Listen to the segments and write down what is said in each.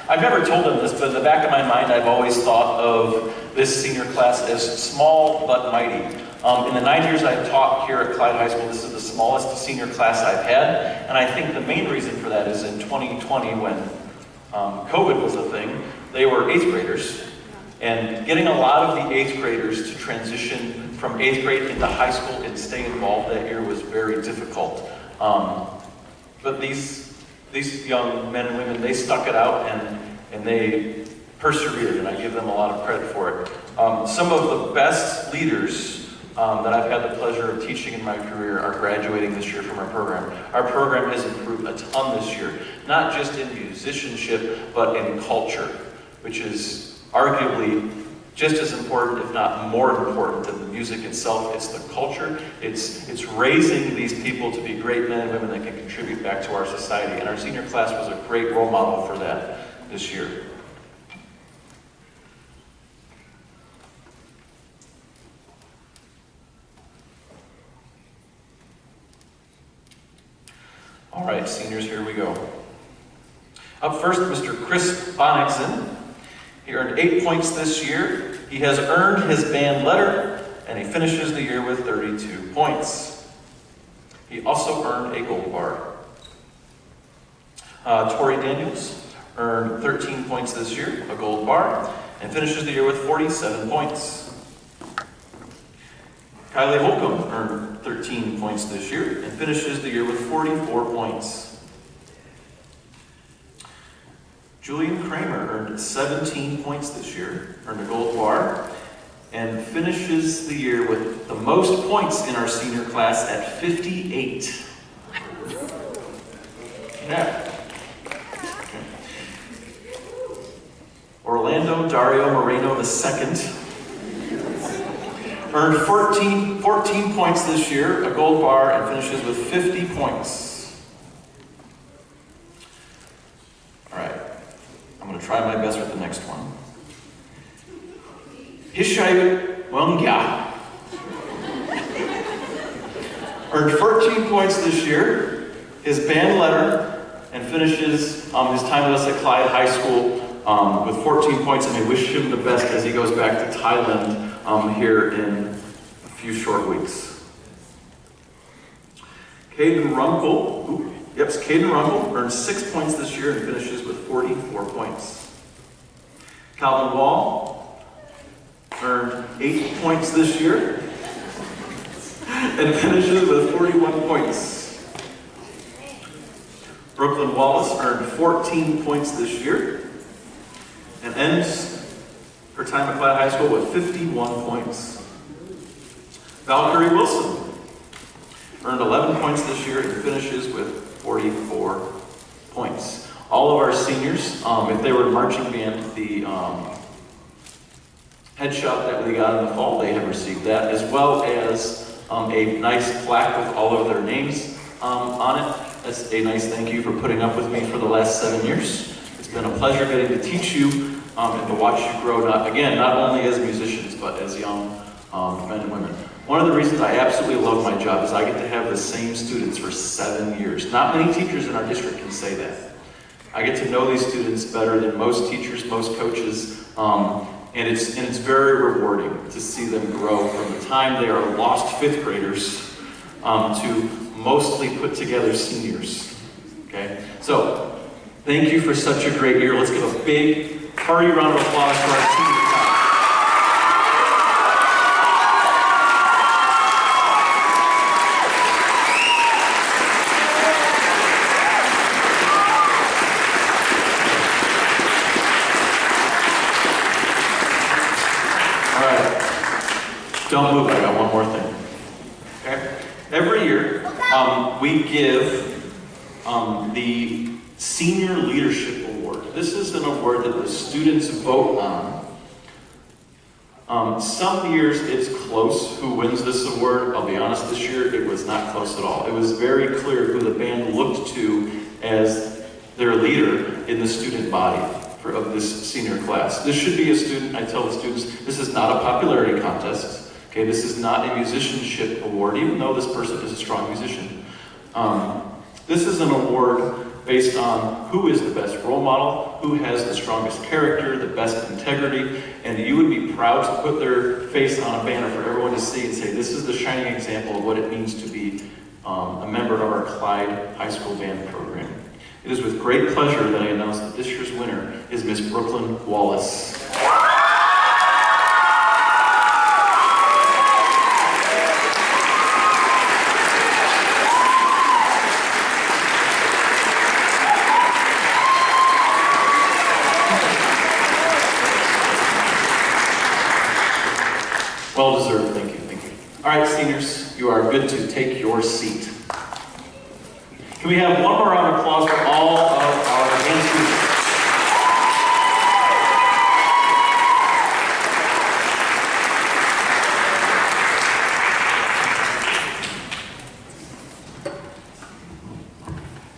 I've never told them this, but in the back of my mind, I've always thought of this senior class as small but mighty. In the 9 years I've taught here at Clyde High School, this is the smallest senior class I've had, and I think the main reason for that is in 2020, when COVID was a thing, they were 8th graders, and getting a lot of the 8th graders to transition from 8th grade into high school and stay involved that year was very difficult. But these young men and women, they stuck it out and they persevered, and I give them a lot of credit for it. Some of the best leaders that I've had the pleasure of teaching in my career are graduating this year from our program. Our program has improved a ton this year, not just in musicianship, but in culture, which is arguably just as important, if not more important than the music itself. It's the culture. It's raising these people to be great men and women that can contribute back to our society. And our senior class was a great role model for that this year. All right, seniors, here we go. Up first, Mr. Chris Bonnickson. He earned 8 points this year. He has earned his band letter, and he finishes the year with 32 points. He also earned a gold bar. Tori Daniels earned 13 points this year, a gold bar, and finishes the year with 47 points. Kylie Holcomb earned 13 points this year and finishes the year with 44 points. Julian Kramer earned 17 points this year, earned a gold bar, and finishes the year with the most points in our senior class at 58. Yeah. Okay. Orlando Dario Moreno II earned 14 points this year, a gold bar, and finishes with 50 points. All right, I'm going to try my best with the next one. Hishai Wanga earned 14 points this year, his band letter, and finishes his time with us at Clyde High School with 14 points, and I wish him the best as he goes back to Thailand here in a few short weeks. Caden Runkle, Caden Runkle earned 6 points this year and finishes with 44 points. Calvin Wall earned 8 points this year and finishes with 41 points. Brooklyn Wallace earned 14 points this year and ends her time at Clyde High School with 51 points. Valkyrie Wilson earned 11 points this year and finishes with 44 points. All of our seniors, if they were in marching band, the headshot that we got in the fall, they have received that, as well as a nice plaque with all of their names on it. That's a nice thank you for putting up with me for the last 7 years. It's been a pleasure getting to teach you and to watch you grow, not only as musicians, but as young men and women. One of the reasons I absolutely love my job is I get to have the same students for 7 years. Not many teachers in our district can say that. I get to know these students better than most teachers, most coaches, and it's very rewarding to see them grow from the time they are lost 5th graders to mostly put together seniors. Okay, so thank you for such a great year. Let's give a big hearty round of applause for our senior class. All right, don't move, I got one more thing. Okay? Every year, we give the Senior Leadership Award. This is an award that the students vote on. Some years it's close who wins this award. I'll be honest, this year it was not close at all. It was very clear who the band looked to as their leader in the student body of this senior class. This should be a student, I tell the students, this is not a popularity contest. Okay, this is not a musicianship award, even though this person is a strong musician. This is an award based on who is the best role model, who has the strongest character, the best integrity, and you would be proud to put their face on a banner for everyone to see and say, this is the shining example of what it means to be a member of our Clyde High School band program. It is with great pleasure that I announce that this year's winner is Miss Brooklyn Wallace. Well deserved, thank you, thank you. All right, seniors, you are good to take your seat. Can we have one more round of applause for all of our band students?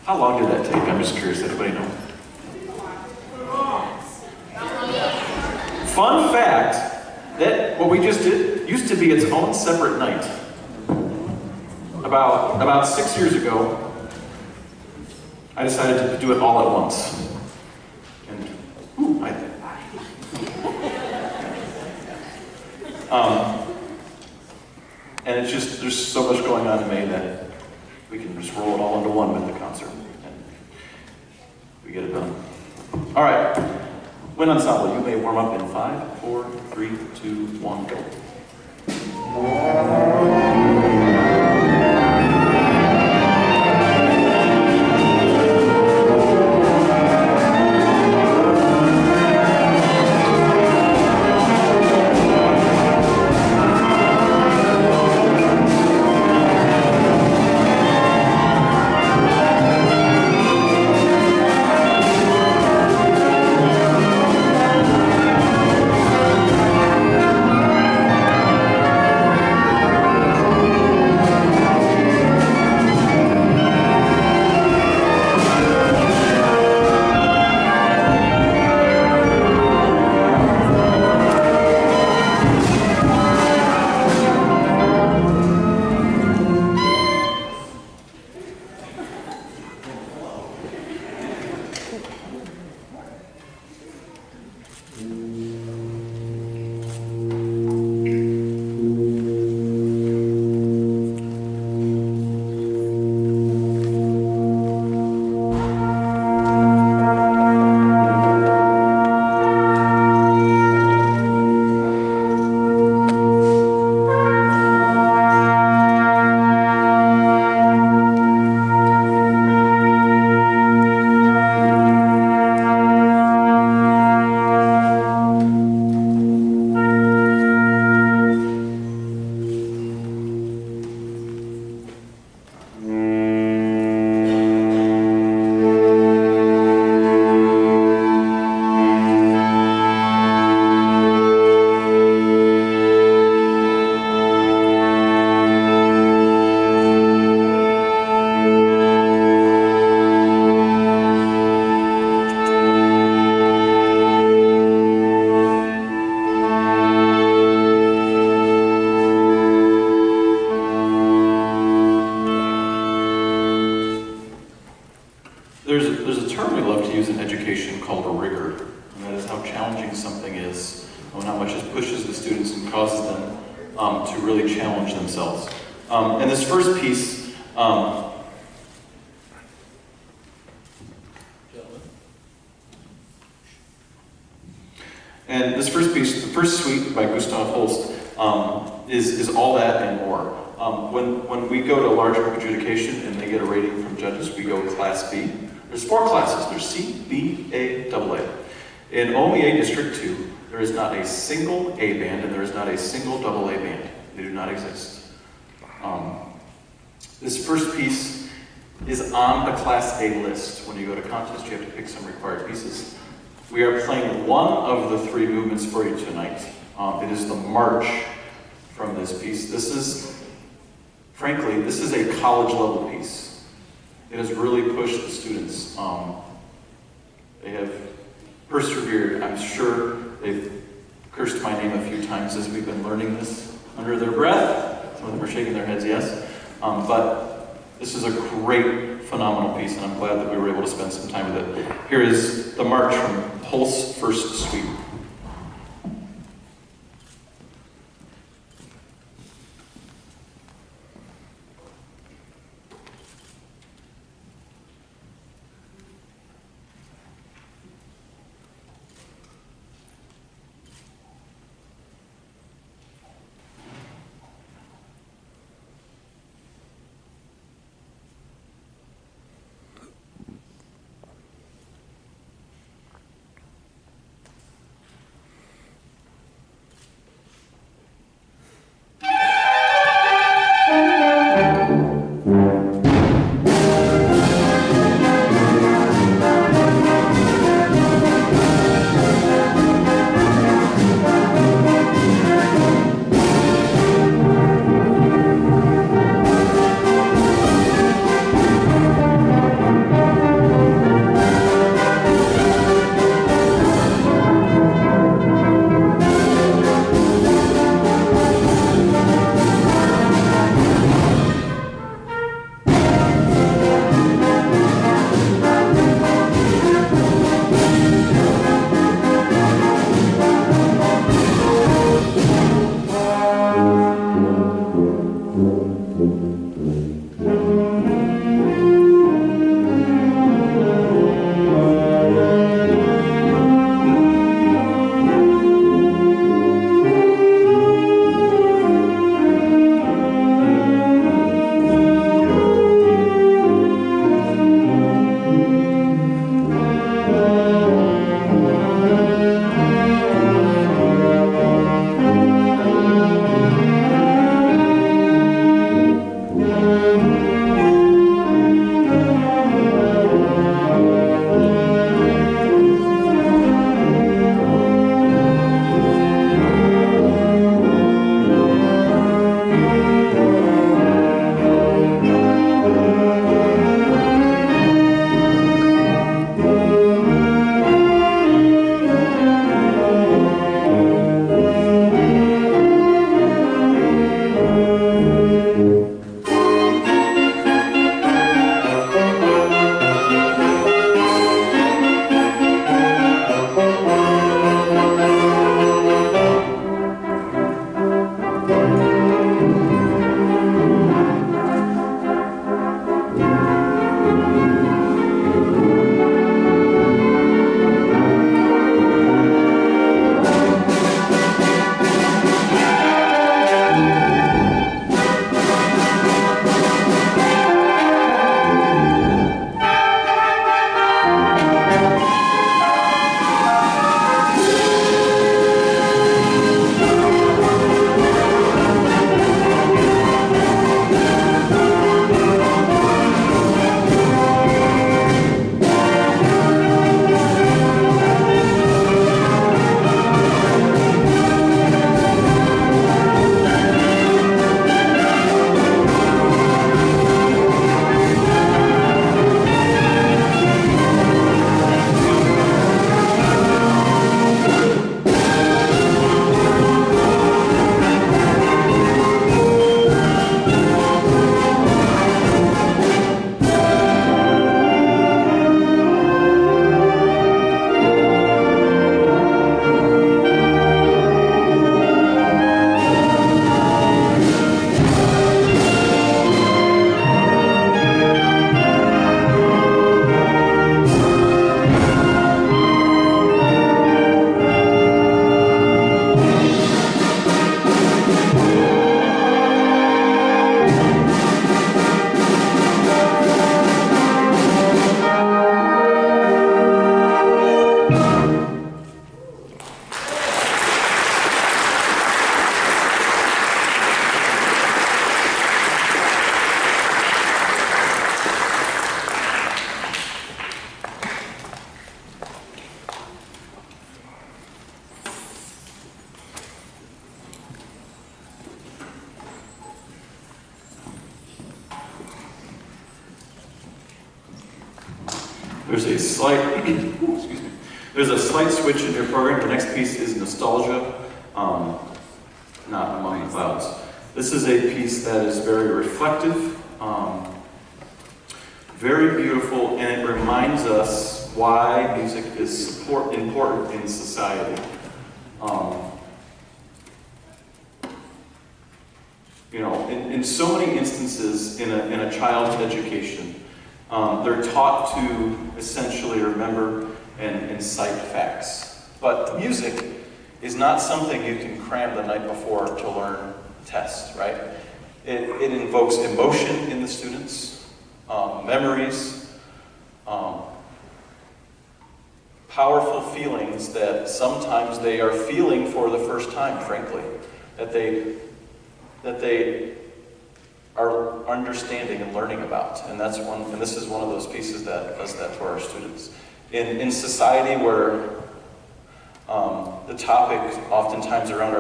How long did that take? I'm just curious, anybody know? Fun fact, that what we just did used to be its own separate night. About 6 years ago, I decided to do it all at once. And and it's just, there's so much going on in May that we can just roll it all into one with the concert. And we get it done. All right. Wind Ensemble, you may warm up in 5, 4, 3, 2, 1, go. There's a term we love to use in education called a rigor, and that is how challenging something is, and how much it pushes the students and causes them to really challenge themselves. And this first piece, the first suite by Gustav Holst, is all that and more. When we go to large group adjudication and they get a rating from judges, we go Class B. There's 4 classes. There's C, B, A, AA. In OMEA District 2, there is not a single A band and there is not a single AA band. They do not exist. This first piece is on the Class A list. When you go to contest, you have to pick some required pieces. We are playing one of the 3 movements for you tonight. It is the march from this piece. This is, frankly, this is a college level piece. It has really pushed the students. They have persevered. I'm sure they've cursed my name a few times as we've been learning this under their breath. Some of them are shaking their heads, yes. But this is a great phenomenal piece, and I'm glad that we were able to spend some time with it. Here is the march from Pulse First Suite. There's a slight, excuse me. There's a slight switch in your program. The next piece is Nostalgia, not Among the Clouds. This is a piece that is very reflective, very beautiful, and it reminds us why music is important in society. You know, in so many instances in a child's education, they're taught to essentially remember and cite facts. But music is not something you can cram the night before to learn a test, right? It invokes emotion in the students, memories, powerful feelings that sometimes they are feeling for the first time, frankly, that they are understanding and learning about. And this is one of those pieces that does that for our students. In society where the topic oftentimes around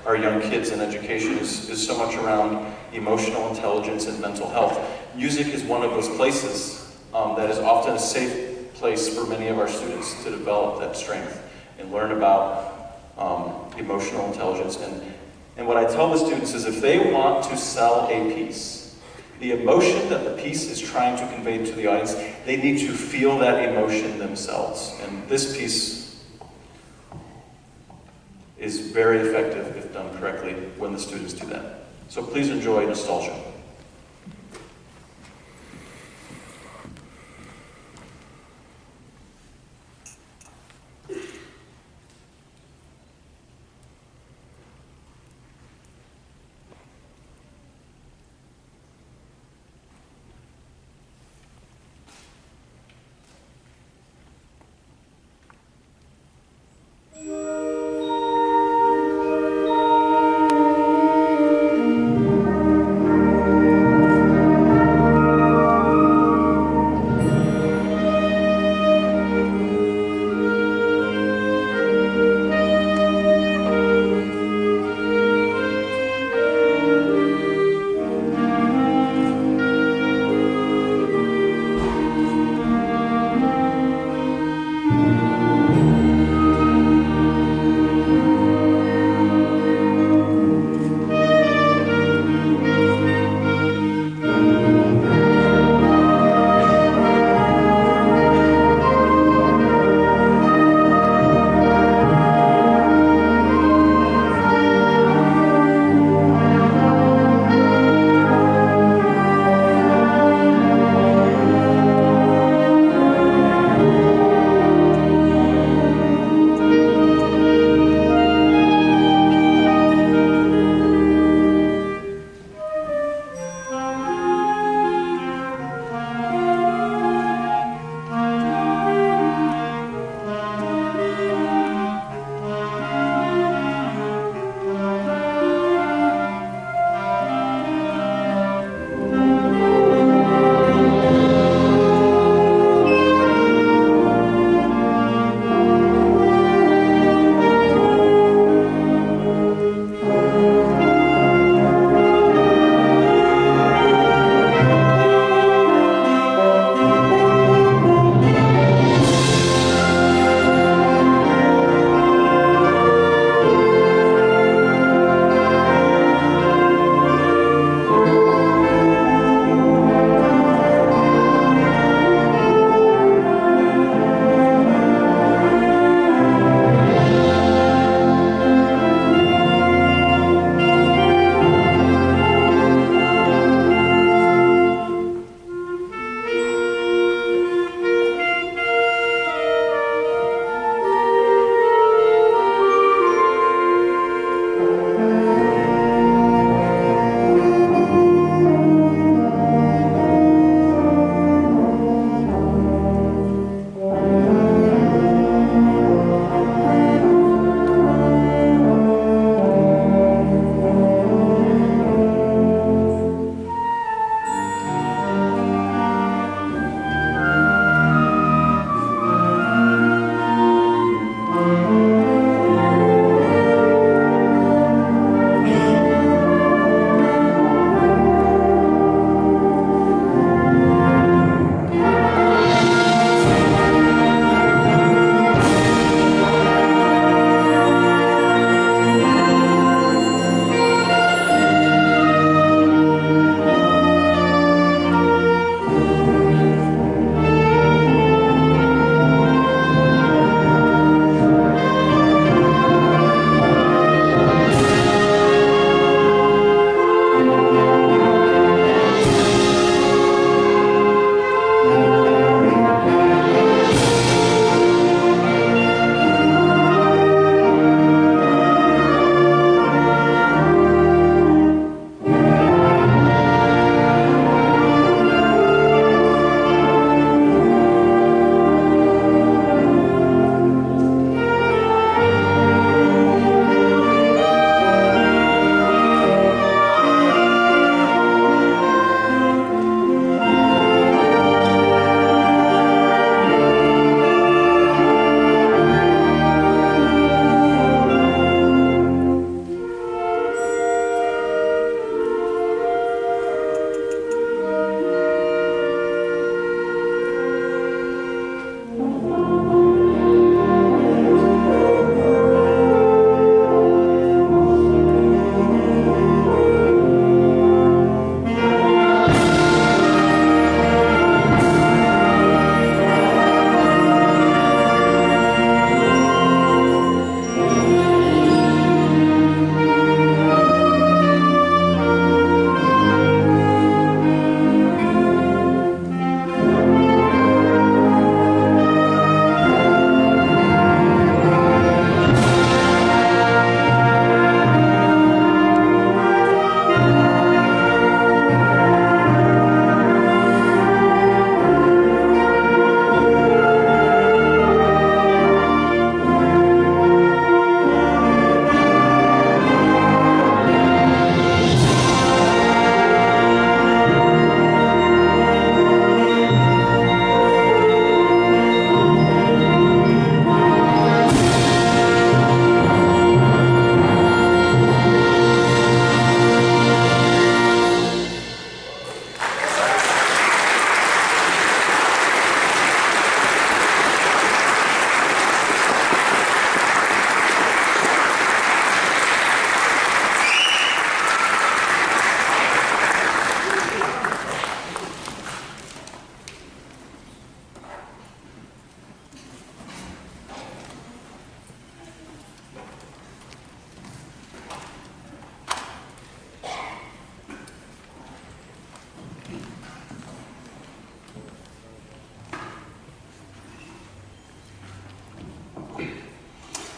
our young kids and education is so much around emotional intelligence and mental health, music is one of those places that is often a safe place for many of our students to develop that strength and learn about emotional intelligence. And what I tell the students is if they want to sell a piece, the emotion that the piece is trying to convey to the audience, they need to feel that emotion themselves. And this piece is very effective if done correctly when the students do that. So please enjoy Nostalgia.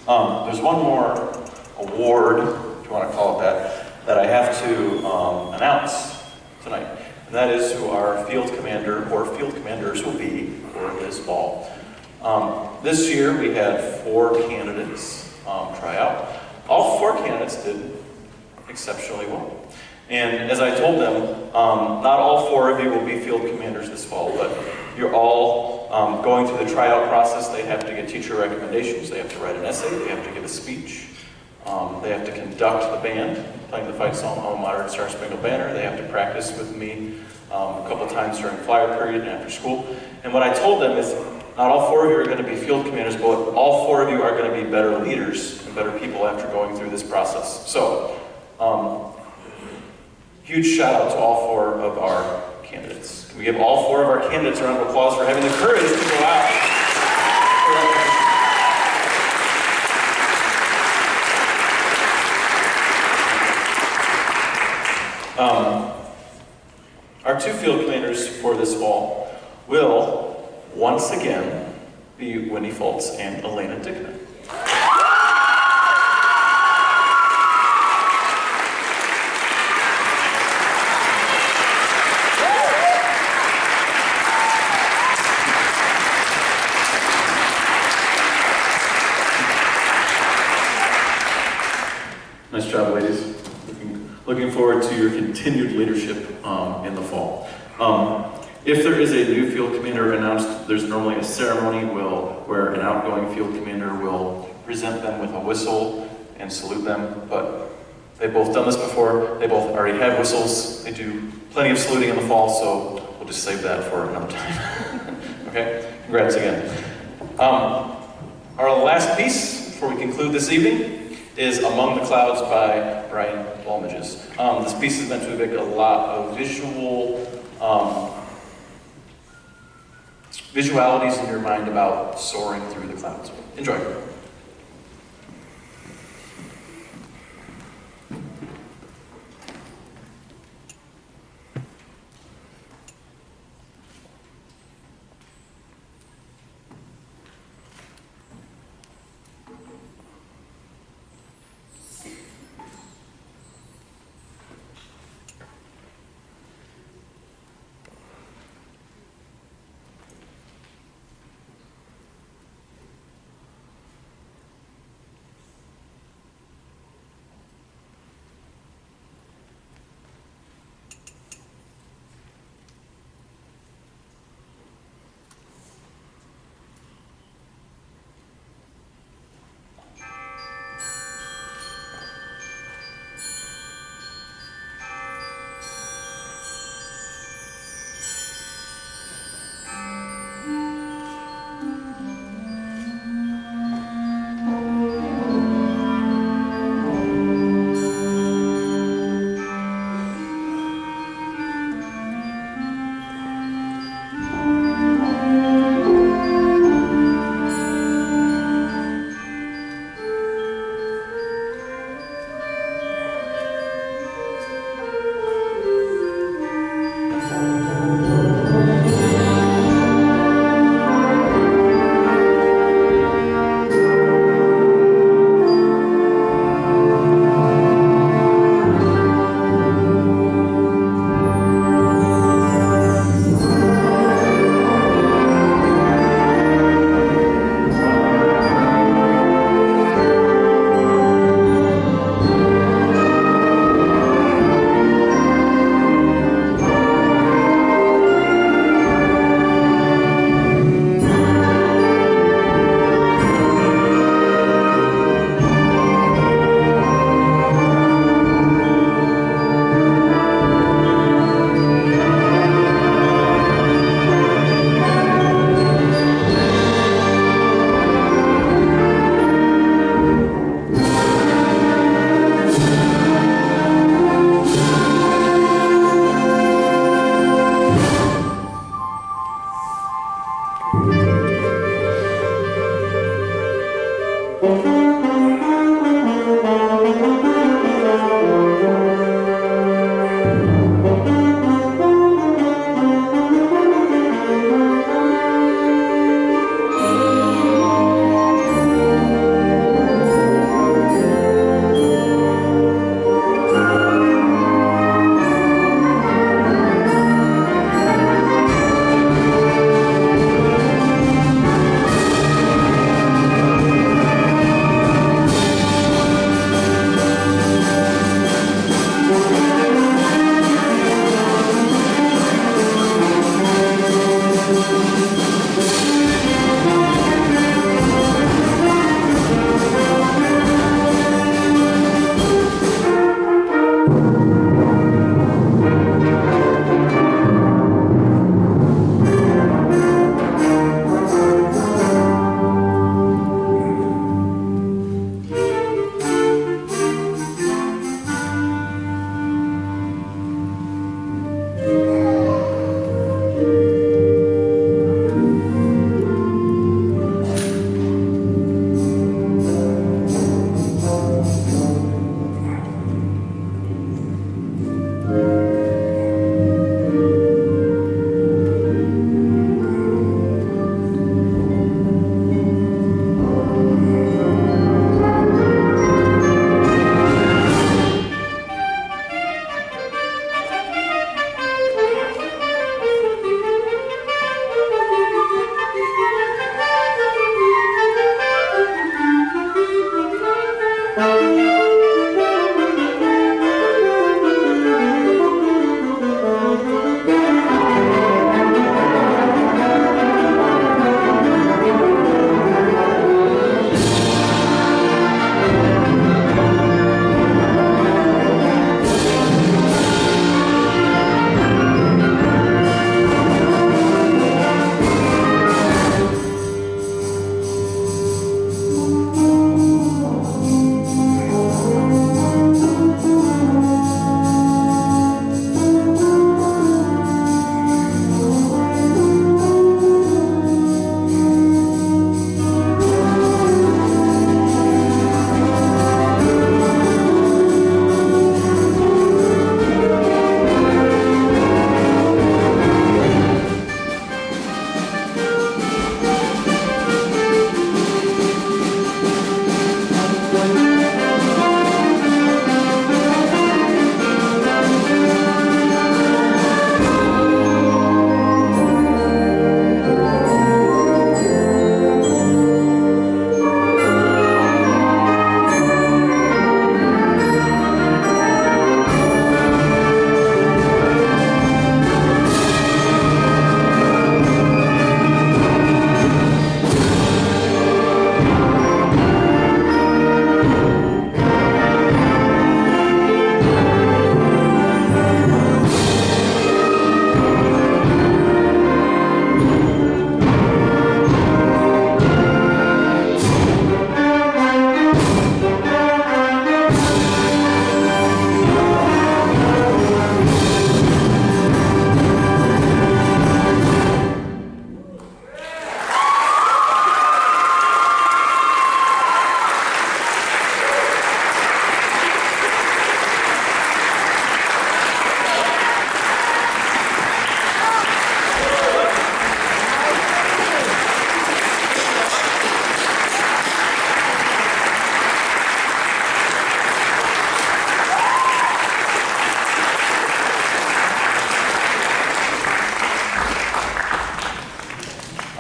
There's one more award, if you want to call it that I have to announce tonight. And that is who our field commander or field commanders will be for this fall. This year we had 4 candidates try out. All 4 candidates did exceptionally well. And as I told them, not all 4 of you will be field commanders this fall, but you're all going through the tryout process. They have to get teacher recommendations, they have to write an essay, they have to give a speech, they have to conduct the band, playing the fight song, Alma Mater and Star Spangled Banner. They have to practice with me a couple times during flyer period and after school. And what I told them is, not all 4 of you are going to be field commanders, but all 4 of you are going to be better leaders and better people after going through this process. So, huge shout out to all 4 of our candidates. Can we give all 4 of our candidates a round of applause for having the courage to go out? Our 2 field commanders for this fall will once again be Wendy Fultz and Elena Dickman. Nice job, ladies. Looking forward to your continued leadership in the fall. If there is a new field commander announced, there's normally a ceremony where an outgoing field commander will present them with a whistle and salute them, but they've both done this before. They both already have whistles. They do plenty of saluting in the fall, so we'll just save that for another time. Okay? Congrats again. Our last piece before we conclude this evening is Among the Clouds by Brian Balmages. This piece is meant to evoke a lot of visualities in your mind about soaring through the clouds. Enjoy.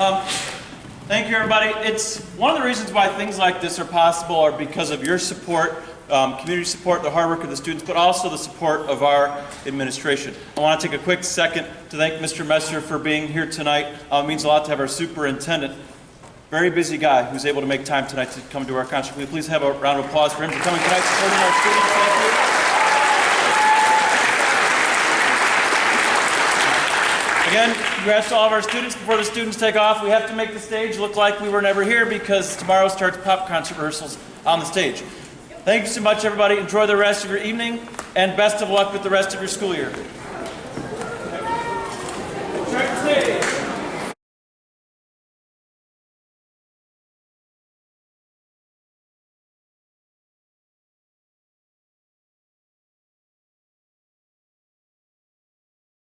Thank you, everybody. It's one of the reasons why things like this are possible are because of your support, community support, the hard work of the students, but also the support of our administration. I want to take a quick second to thank Mr. Messer for being here tonight. It means a lot to have our superintendent, very busy guy, who's able to make time tonight to come to our concert. Can we please have a round of applause for him for coming tonight, supporting our students? Thank you. Again, congrats to all of our students. Before the students take off, we have to make the stage look like we were never here because tomorrow starts pop concert rehearsals on the stage. Thank you so much, everybody. Enjoy the rest of your evening, and best of luck with the rest of your school year. Check the stage.